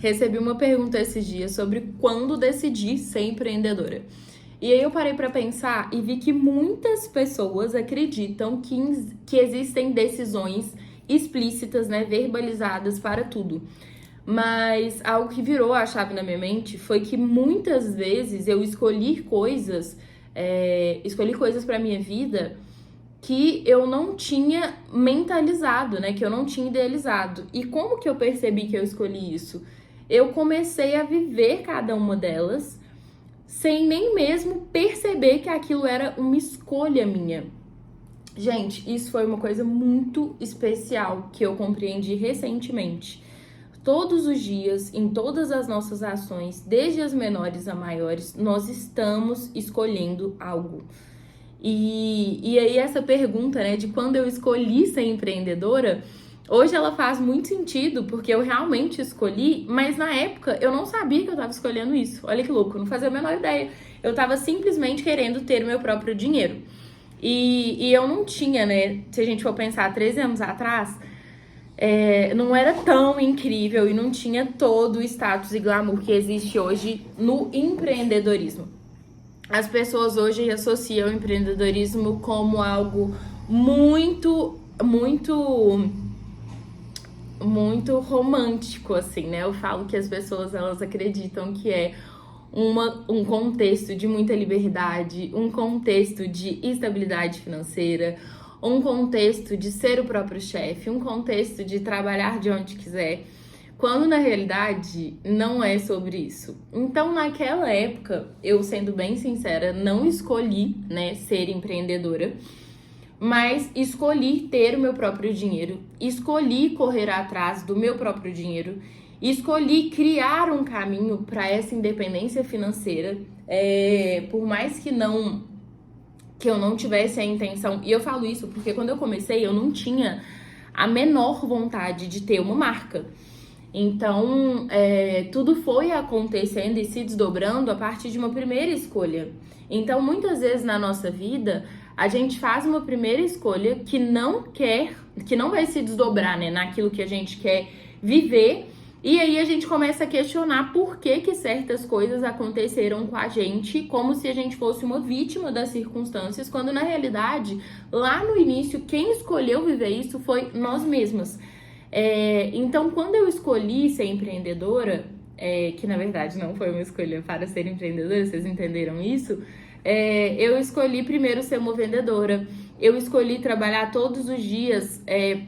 recebi uma pergunta esses dias sobre quando decidi ser empreendedora. E aí eu parei para pensar e vi que muitas pessoas acreditam que existem decisões explícitas, né, verbalizadas para tudo. Mas algo que virou a chave na minha mente foi que muitas vezes eu escolhi coisas para minha vida que eu não tinha mentalizado, né? Que eu não tinha idealizado. E como que eu percebi que eu escolhi isso? Eu comecei a viver cada uma delas sem nem mesmo perceber que aquilo era uma escolha minha. Gente, isso foi uma coisa muito especial que eu compreendi recentemente. Todos os dias, em todas as nossas ações, desde as menores a maiores, nós estamos escolhendo algo. E aí essa pergunta, né, de quando eu escolhi ser empreendedora, hoje ela faz muito sentido, porque eu realmente escolhi, mas na época eu não sabia que eu estava escolhendo isso. Olha que louco, eu não fazia a menor ideia. Eu estava simplesmente querendo ter o meu próprio dinheiro. E eu não tinha, né, se a gente for pensar 13 anos atrás, não era tão incrível e não tinha todo o status e glamour que existe hoje no empreendedorismo. As pessoas hoje associam o empreendedorismo como algo muito, muito, muito romântico, assim, né? Eu falo que as pessoas, elas acreditam que é um contexto de muita liberdade, um contexto de estabilidade financeira, um contexto de ser o próprio chefe, um contexto de trabalhar de onde quiser, quando na realidade não é sobre isso. Então, naquela época, eu sendo bem sincera, não escolhi, né, ser empreendedora, mas escolhi ter o meu próprio dinheiro, escolhi correr atrás do meu próprio dinheiro, escolhi criar um caminho para essa independência financeira, por mais que eu não tivesse a intenção, e eu falo isso porque quando eu comecei eu não tinha a menor vontade de ter uma marca. Então, tudo foi acontecendo e se desdobrando a partir de uma primeira escolha. Então, muitas vezes na nossa vida, a gente faz uma primeira escolha que não vai se desdobrar, né, naquilo que a gente quer viver. E aí a gente começa a questionar por que certas coisas aconteceram com a gente, como se a gente fosse uma vítima das circunstâncias, quando na realidade, lá no início, quem escolheu viver isso foi nós mesmas. Então, quando eu escolhi ser empreendedora, que na verdade não foi uma escolha para ser empreendedora, vocês entenderam isso? Eu escolhi primeiro ser uma vendedora. Eu escolhi trabalhar todos os dias,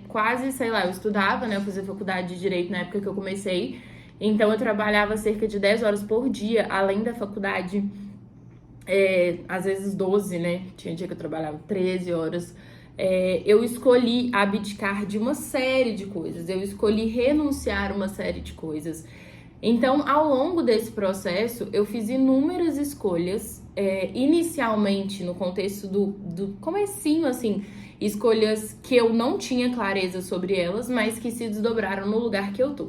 quase, sei lá, eu estudava, né? Eu fazia faculdade de Direito na época que eu comecei. Então, eu trabalhava cerca de 10 horas por dia, além da faculdade. Às vezes 12, né? Tinha dia que eu trabalhava 13 horas. Eu escolhi abdicar de uma série de coisas, eu escolhi renunciar a uma série de coisas. Então, ao longo desse processo, eu fiz inúmeras escolhas, inicialmente no contexto do comecinho, assim, escolhas que eu não tinha clareza sobre elas, mas que se desdobraram no lugar que eu tô.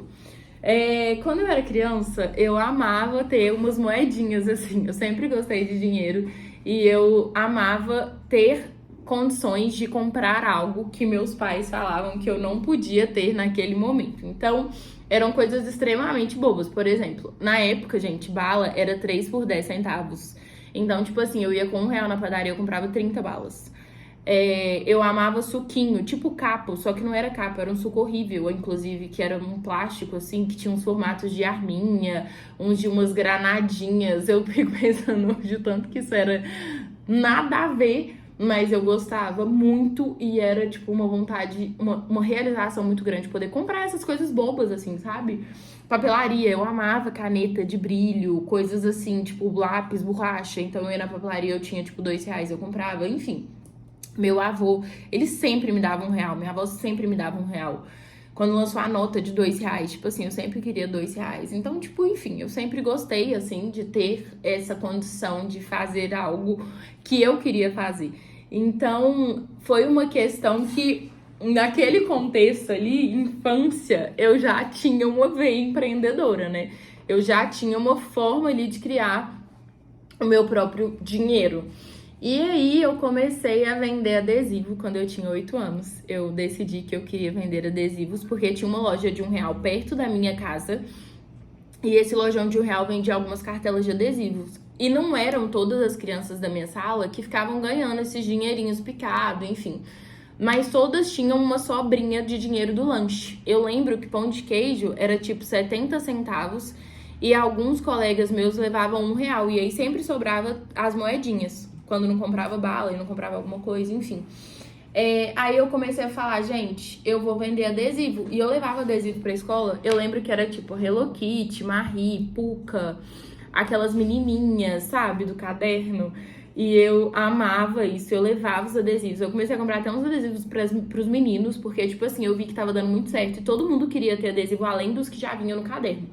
Quando eu era criança, eu amava ter umas moedinhas, assim, eu sempre gostei de dinheiro e eu amava ter condições de comprar algo que meus pais falavam que eu não podia ter naquele momento. Então, eram coisas extremamente bobas. Por exemplo, na época, gente, bala era 3 por 10 centavos. Então, tipo assim, eu ia com R$1 na padaria, eu comprava 30 balas. Eu amava suquinho, tipo capo, só que não era capo, era um suco horrível, inclusive, que era um plástico, assim, que tinha uns formatos de arminha, uns de umas granadinhas. Eu fico pensando hoje o tanto que isso era nada a ver, mas eu gostava muito e era, tipo, uma vontade, uma realização muito grande poder comprar essas coisas bobas, assim, sabe? Papelaria, eu amava caneta de brilho, coisas assim, tipo, lápis, borracha. Então, eu ia na papelaria, eu tinha, tipo, R$2, eu comprava, enfim. Meu avô, ele sempre me dava R$1, minha avó sempre me dava R$1. Quando lançou a nota de R$2, tipo assim, eu sempre queria R$2. Então, tipo, enfim, eu sempre gostei, assim, de ter essa condição de fazer algo que eu queria fazer. Então, foi uma questão que, naquele contexto ali, infância, eu já tinha uma veia empreendedora, né? Eu já tinha uma forma ali de criar o meu próprio dinheiro. E aí eu comecei a vender adesivo quando eu tinha 8 anos. Eu decidi que eu queria vender adesivos porque tinha uma loja de R$1 perto da minha casa. E esse lojão de R$ 1 vendia algumas cartelas de adesivos. E não eram todas as crianças da minha sala que ficavam ganhando esses dinheirinhos picados, enfim. Mas todas tinham uma sobrinha de dinheiro do lanche. Eu lembro que pão de queijo era tipo 70 centavos e alguns colegas meus levavam R$ 1. E aí sempre sobrava as moedinhas, quando não comprava bala e não comprava alguma coisa, enfim. Aí eu comecei a falar, gente, eu vou vender adesivo. E eu levava adesivo pra escola. Eu lembro que era tipo Hello Kitty, Marie, Puca, aquelas menininhas, sabe, do caderno. E eu amava isso, eu levava os adesivos. Eu comecei a comprar até uns adesivos pros meninos, porque, tipo assim, eu vi que tava dando muito certo. E todo mundo queria ter adesivo, além dos que já vinham no caderno.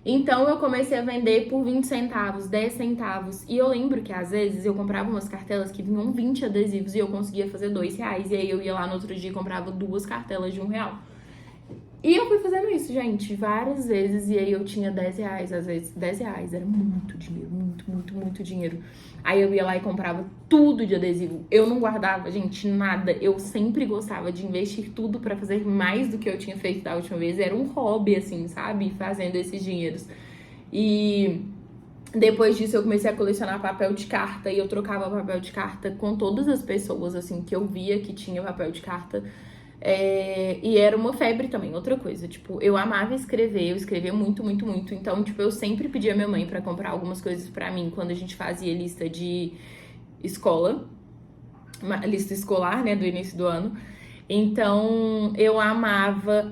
Então, eu comecei a vender por 20 centavos, 10 centavos. E eu lembro que, às vezes, eu comprava umas cartelas que vinham 20 adesivos e eu conseguia fazer R$ 2. E aí, eu ia lá no outro dia e comprava 2 cartelas de R$ 1. E eu fui fazendo isso, gente, várias vezes. E aí, eu tinha R$ 10, às vezes. R$ 10 era muito dinheiro, muito dinheiro. Aí, eu ia lá e comprava tudo de adesivo. Eu não guardava, gente, nada. Eu sempre gostava de investir tudo pra fazer mais do que eu tinha feito da última vez. Era um hobby, assim, sabe? Fazendo esses dinheiros. E depois disso eu comecei a colecionar papel de carta e eu trocava papel de carta com todas as pessoas, assim, que eu via que tinha papel de carta. E era uma febre também, outra coisa, tipo, eu amava escrever, eu escrevia muito, então, tipo, eu sempre pedia a minha mãe pra comprar algumas coisas pra mim quando a gente fazia lista de escola, uma lista escolar, né, do início do ano. Então, eu amava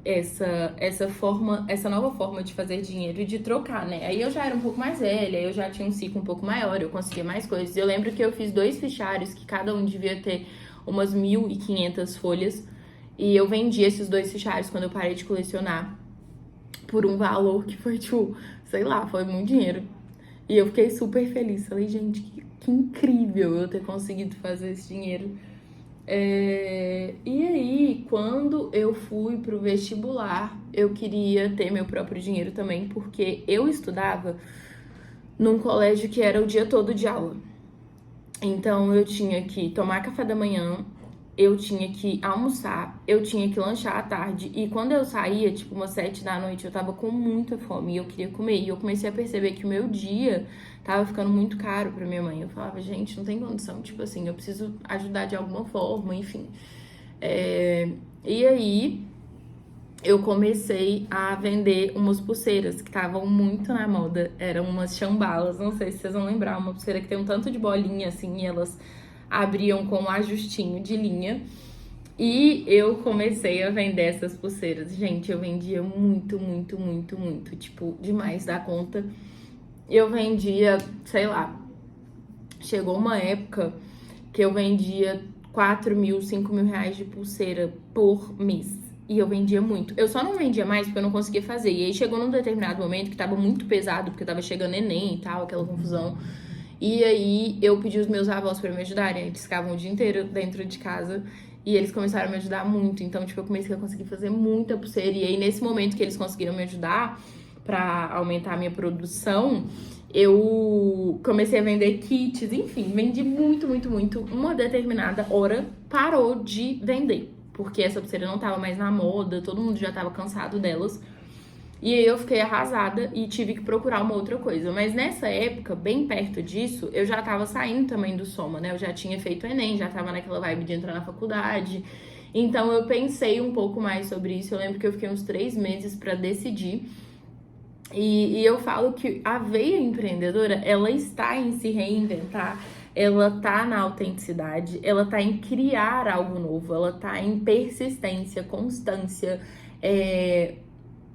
essa nova forma de fazer dinheiro e de trocar, né? Aí eu já era um pouco mais velha, eu já tinha um ciclo um pouco maior, eu conseguia mais coisas. Eu lembro que eu fiz 2 fichários, que cada um devia ter umas 1.500 folhas, e eu vendi esses 2 fichários quando eu parei de colecionar por um valor que foi, tipo, sei lá, foi muito dinheiro. E eu fiquei super feliz. Falei, gente, que incrível eu ter conseguido fazer esse dinheiro. E aí, quando eu fui pro vestibular, eu queria ter meu próprio dinheiro também, porque eu estudava num colégio que era o dia todo de aula. Então, eu tinha que tomar café da manhã, eu tinha que almoçar, eu tinha que lanchar à tarde. E quando eu saía, tipo, umas 7 da noite, eu tava com muita fome e eu queria comer. E eu comecei a perceber que o meu dia tava ficando muito caro pra minha mãe. Eu falava, gente, não tem condição, tipo assim, eu preciso ajudar de alguma forma, enfim. E aí, eu comecei a vender umas pulseiras que estavam muito na moda. Eram umas chambalas, não sei se vocês vão lembrar, uma pulseira que tem um tanto de bolinha, assim, e elas abriam com um ajustinho de linha. E eu comecei a vender essas pulseiras. Gente, eu vendia muito, tipo, demais da conta. Eu vendia, sei lá, chegou uma época que eu vendia 4 mil, 5 mil reais de pulseira por mês. E eu vendia muito. Eu só não vendia mais porque eu não conseguia fazer. E aí chegou num determinado momento que tava muito pesado, porque tava chegando neném e tal, aquela confusão. E aí eu pedi os meus avós pra me ajudarem. Eles ficavam o dia inteiro dentro de casa e eles começaram a me ajudar muito. Então, tipo, eu comecei a conseguir fazer muita pulseira. E aí, nesse momento que eles conseguiram me ajudar pra aumentar a minha produção, eu comecei a vender kits, enfim, vendi muito. Uma determinada hora parou de vender, porque essa pulseira não tava mais na moda, todo mundo já tava cansado delas. E aí eu fiquei arrasada e tive que procurar uma outra coisa. Mas nessa época, bem perto disso, eu já tava saindo também do Soma, né? Eu já tinha feito o Enem, já tava naquela vibe de entrar na faculdade. Então eu pensei um pouco mais sobre isso. Eu lembro que eu fiquei uns 3 meses pra decidir. E eu falo que a veia empreendedora, ela está em se reinventar, ela tá na autenticidade, ela tá em criar algo novo, ela tá em persistência, constância,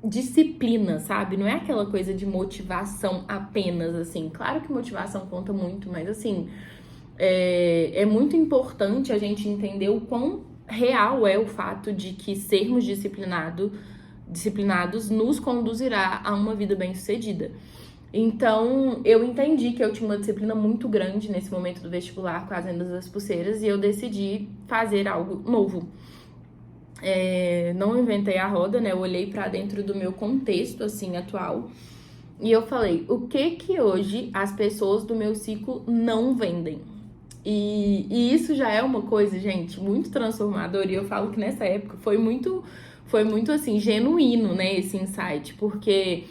disciplina, sabe? Não é aquela coisa de motivação apenas, assim. Claro que motivação conta muito, mas assim, é muito importante a gente entender o quão real é o fato de que sermos disciplinados nos conduzirá a uma vida bem-sucedida. Então, eu entendi que eu tinha uma disciplina muito grande nesse momento do vestibular com as vendas das pulseiras e eu decidi fazer algo novo. Não inventei a roda, né? Eu olhei pra dentro do meu contexto, assim, atual. E eu falei, o que hoje as pessoas do meu ciclo não vendem? E isso já é uma coisa, gente, muito transformadora. E eu falo que nessa época foi muito foi muito assim, genuíno, né, esse insight, porque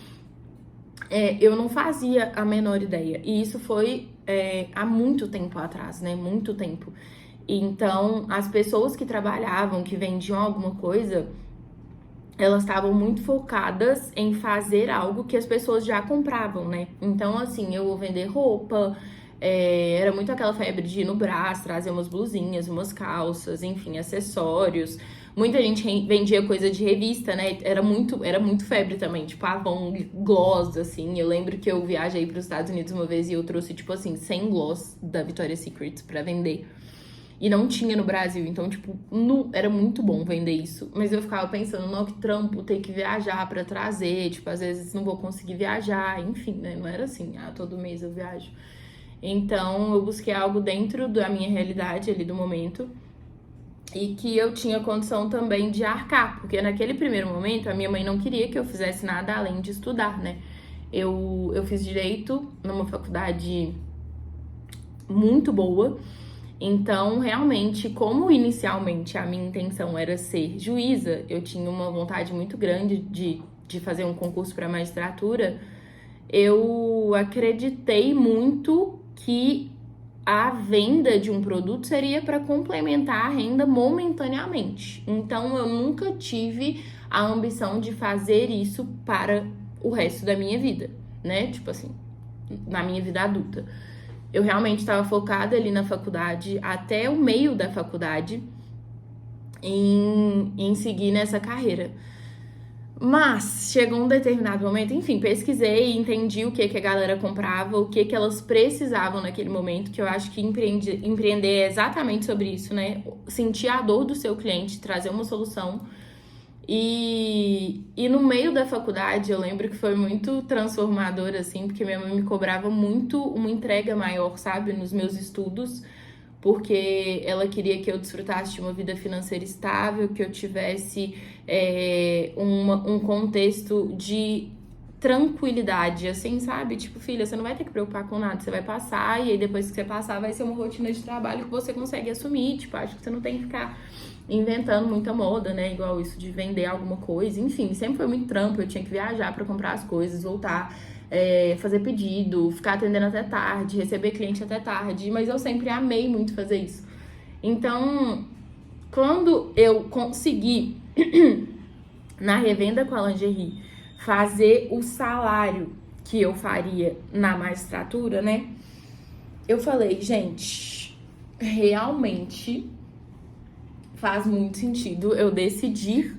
eu não fazia a menor ideia. E isso foi há muito tempo atrás, né? Muito tempo. Então, as pessoas que trabalhavam, que vendiam alguma coisa, elas estavam muito focadas em fazer algo que as pessoas já compravam, né? Então, assim, eu vou vender roupa, era muito aquela febre de ir no Brás, trazer umas blusinhas, umas calças, enfim, acessórios. Muita gente vendia coisa de revista, né? Era muito febre também, tipo Avon, gloss, assim. Eu lembro que eu viajei para os Estados Unidos uma vez e eu trouxe, tipo assim, 100 gloss da Victoria's Secret pra vender. E não tinha no Brasil, então, tipo, era muito bom vender isso. Mas eu ficava pensando, não, que trampo, ter que viajar pra trazer, tipo, às vezes não vou conseguir viajar, enfim, né? Não era assim, todo mês eu viajo. Então, eu busquei algo dentro da minha realidade ali do momento e que eu tinha condição também de arcar, porque naquele primeiro momento a minha mãe não queria que eu fizesse nada além de estudar, né? Eu fiz direito numa faculdade muito boa. Então, realmente, como inicialmente a minha intenção era ser juíza, eu tinha uma vontade muito grande de fazer um concurso para magistratura, eu acreditei muito que a venda de um produto seria para complementar a renda momentaneamente. Então, eu nunca tive a ambição de fazer isso para o resto da minha vida, né? Tipo assim, na minha vida adulta. Eu realmente estava focada ali na faculdade, até o meio da faculdade, em seguir nessa carreira. Mas chegou um determinado momento, enfim, pesquisei, entendi o que a galera comprava, o que elas precisavam naquele momento, que eu acho que empreender é exatamente sobre isso, né? Sentir a dor do seu cliente, trazer uma solução. E no meio da faculdade, eu lembro que foi muito transformador, assim, porque minha mãe me cobrava muito uma entrega maior, sabe, nos meus estudos, porque ela queria que eu desfrutasse de uma vida financeira estável, que eu tivesse um contexto de tranquilidade, assim, sabe? Tipo, filha, você não vai ter que preocupar com nada, você vai passar, e aí depois que você passar, vai ser uma rotina de trabalho que você consegue assumir, tipo, acho que você não tem que ficar inventando muita moda, né? Igual isso de vender alguma coisa. Enfim, sempre foi muito trampo. Eu tinha que viajar pra comprar as coisas, voltar, fazer pedido, ficar atendendo até tarde, receber cliente até tarde. Mas eu sempre amei muito fazer isso. Então, quando eu consegui, na revenda com a lingerie, fazer o salário que eu faria na magistratura, né? Eu falei, gente, realmente faz muito sentido eu decidir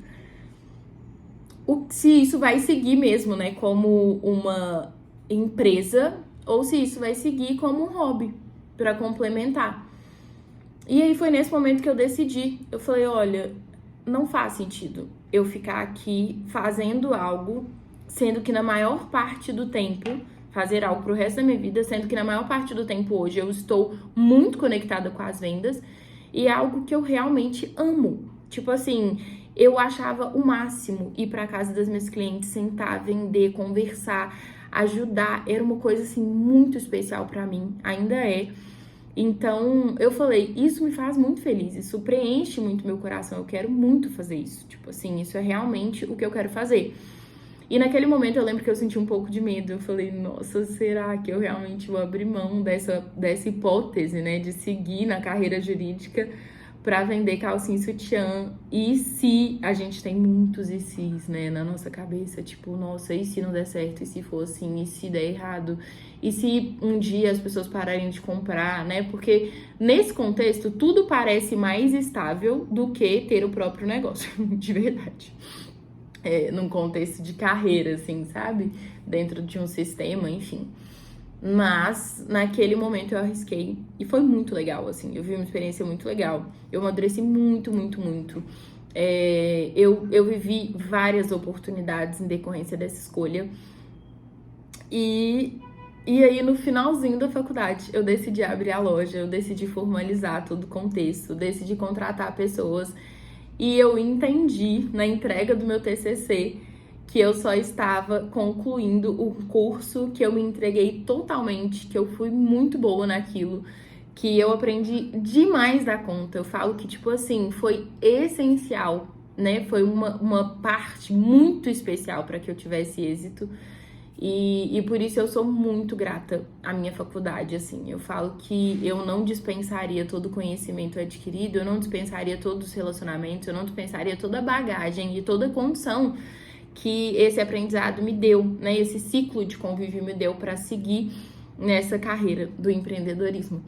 se isso vai seguir mesmo, né, como uma empresa ou se isso vai seguir como um hobby para complementar. E aí foi nesse momento que eu decidi. Eu falei, olha, não faz sentido eu ficar aqui fazendo algo, sendo que na maior parte do tempo, fazer algo pro resto da minha vida, sendo que na maior parte do tempo hoje eu estou muito conectada com as vendas. E é algo que eu realmente amo. Tipo assim, eu achava o máximo ir pra casa das minhas clientes, sentar, vender, conversar, ajudar. Era uma coisa assim muito especial pra mim, ainda é. Então, eu falei, isso me faz muito feliz, isso preenche muito meu coração, eu quero muito fazer isso. Tipo assim, isso é realmente o que eu quero fazer. E naquele momento eu lembro que eu senti um pouco de medo. Eu falei, nossa, será que eu realmente vou abrir mão dessa hipótese, né? De seguir na carreira jurídica pra vender calcinha e sutiã? E se a gente tem muitos e se's, né? Na nossa cabeça, tipo, nossa, e se não der certo? E se for assim? E se der errado? E se um dia as pessoas pararem de comprar, né? Porque nesse contexto, tudo parece mais estável do que ter o próprio negócio, de verdade. Num contexto de carreira, assim, sabe? Dentro de um sistema, enfim. Mas, naquele momento eu arrisquei e foi muito legal, assim. Eu vi uma experiência muito legal. Eu amadureci muito, muito, muito. Eu vivi várias oportunidades em decorrência dessa escolha. E aí, no finalzinho da faculdade, eu decidi abrir a loja, eu decidi formalizar todo o contexto, decidi contratar pessoas. E eu entendi na entrega do meu TCC que eu só estava concluindo o curso, que eu me entreguei totalmente, que eu fui muito boa naquilo, que eu aprendi demais da conta. Eu falo que, tipo assim, foi essencial né, foi uma parte muito especial para que eu tivesse êxito. E por isso eu sou muito grata à minha faculdade, assim. Eu falo que eu não dispensaria todo o conhecimento adquirido, eu não dispensaria todos os relacionamentos, eu não dispensaria toda a bagagem e toda a condição que esse aprendizado me deu, né? Esse ciclo de convívio me deu para seguir nessa carreira do empreendedorismo.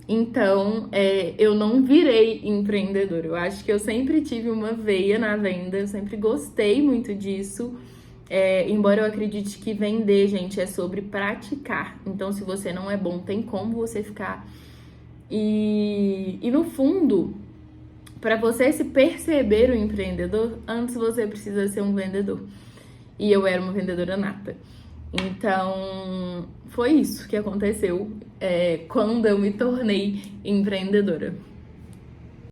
Então, eu não virei empreendedora. Eu acho que eu sempre tive uma veia na venda, eu sempre gostei muito disso. Embora eu acredite que vender, gente, é sobre praticar. Então, se você não é bom, tem como você ficar. E no fundo, para você se perceber um empreendedor, antes você precisa ser um vendedor. E eu era uma vendedora nata. Então, foi isso que aconteceu quando eu me tornei empreendedora.